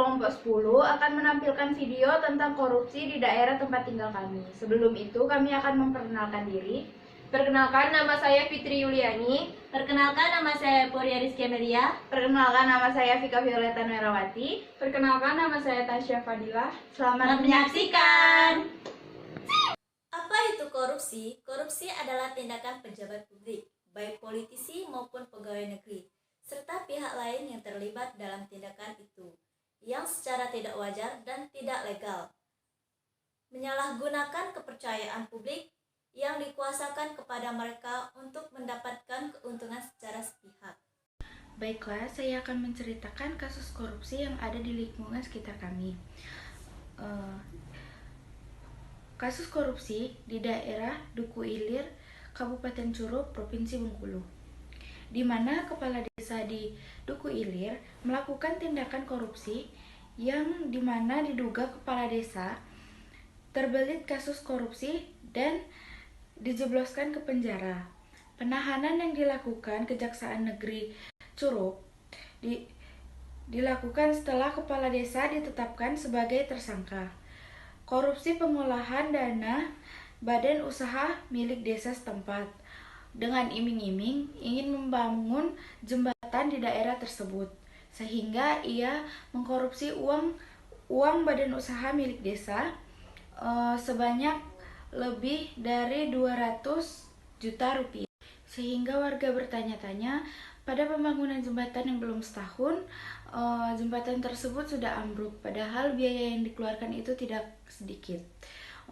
kelompok 10 akan menampilkan video tentang korupsi di daerah tempat tinggal kami. Sebelum itu, kami akan memperkenalkan diri. Perkenalkan, nama saya Fitri Yuliani. Perkenalkan, nama saya Poria Rizky Amelia. Perkenalkan, nama saya Vika Violeta Merawati. Perkenalkan, nama saya Tasya Fadilah. Selamat menyaksikan. Apa itu korupsi? Korupsi adalah tindakan pejabat publik, baik politisi maupun pegawai negeri, serta pihak lain yang terlibat dalam tindakan itu, yang secara tidak wajar dan tidak legal, menyalahgunakan kepercayaan publik yang dikuasakan kepada mereka untuk mendapatkan keuntungan secara sepihak. Baiklah, saya akan menceritakan kasus korupsi yang ada di lingkungan sekitar kami. Kasus korupsi di daerah Duku Ilir, Kabupaten Curup, Provinsi Bengkulu, di mana kepala desa di Duku Ilir melakukan tindakan korupsi yang dimana diduga kepala desa terbelit kasus korupsi dan dijebloskan ke penjara. Penahanan yang dilakukan Kejaksaan Negeri Curup dilakukan setelah kepala desa ditetapkan sebagai tersangka korupsi pengolahan dana badan usaha milik desa setempat dengan iming-iming ingin membangun jembatan di daerah tersebut, sehingga ia mengkorupsi uang badan usaha milik desa sebanyak lebih dari 200 juta rupiah, sehingga warga bertanya-tanya pada pembangunan jembatan yang belum setahun, jembatan tersebut sudah ambruk, padahal biaya yang dikeluarkan itu tidak sedikit.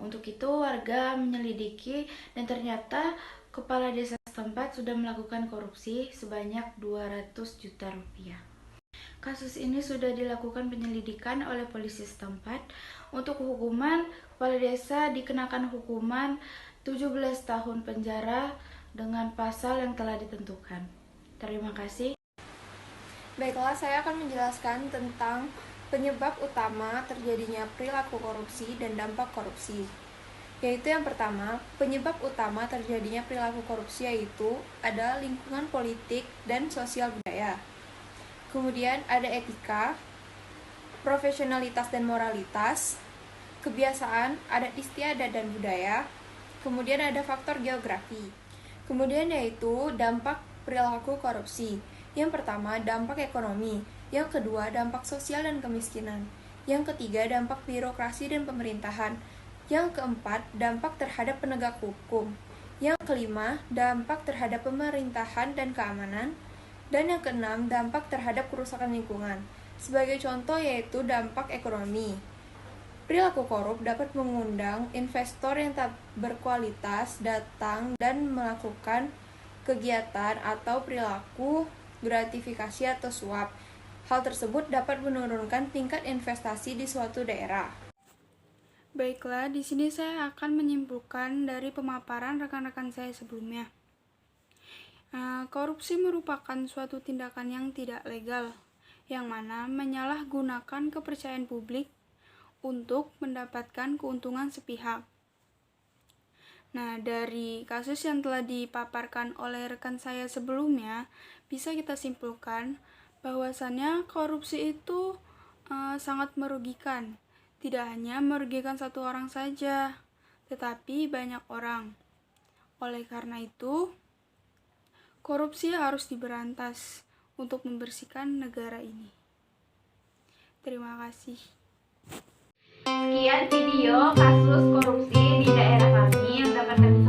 Untuk itu warga menyelidiki dan ternyata kepala desa setempat sudah melakukan korupsi sebanyak 200 juta rupiah. Kasus ini sudah dilakukan penyelidikan oleh polisi setempat. Untuk hukuman, kepala desa dikenakan hukuman 17 tahun penjara dengan pasal yang telah ditentukan. Terima kasih. Baiklah, saya akan menjelaskan tentang penyebab utama terjadinya perilaku korupsi dan dampak korupsi. Yaitu yang pertama, penyebab utama terjadinya perilaku korupsi yaitu ada lingkungan politik dan sosial budaya. Kemudian ada etika, profesionalitas dan moralitas, kebiasaan, adat istiadat dan budaya. Kemudian ada faktor geografi. Kemudian yaitu dampak perilaku korupsi. Yang pertama, dampak ekonomi. Yang kedua, dampak sosial dan kemiskinan. Yang ketiga, dampak birokrasi dan pemerintahan. Yang keempat, dampak terhadap penegak hukum. Yang kelima, dampak terhadap pemerintahan dan keamanan. Dan yang keenam, dampak terhadap kerusakan lingkungan. Sebagai contoh yaitu dampak ekonomi. Perilaku korup dapat mengundang investor yang tak berkualitas datang dan melakukan kegiatan atau perilaku gratifikasi atau suap. Hal tersebut dapat menurunkan tingkat investasi di suatu daerah. Baiklah, di sini saya akan menyimpulkan dari pemaparan rekan-rekan saya sebelumnya. Korupsi merupakan suatu tindakan yang tidak legal, yang mana menyalahgunakan kepercayaan publik untuk mendapatkan keuntungan sepihak. Nah, dari kasus yang telah dipaparkan oleh rekan saya sebelumnya, bisa kita simpulkan bahwasannya korupsi itu sangat merugikan. Tidak hanya merugikan satu orang saja, tetapi banyak orang. Oleh karena itu, korupsi harus diberantas untuk membersihkan negara ini. Terima kasih. Sekian video kasus korupsi di daerah kami yang dapat kami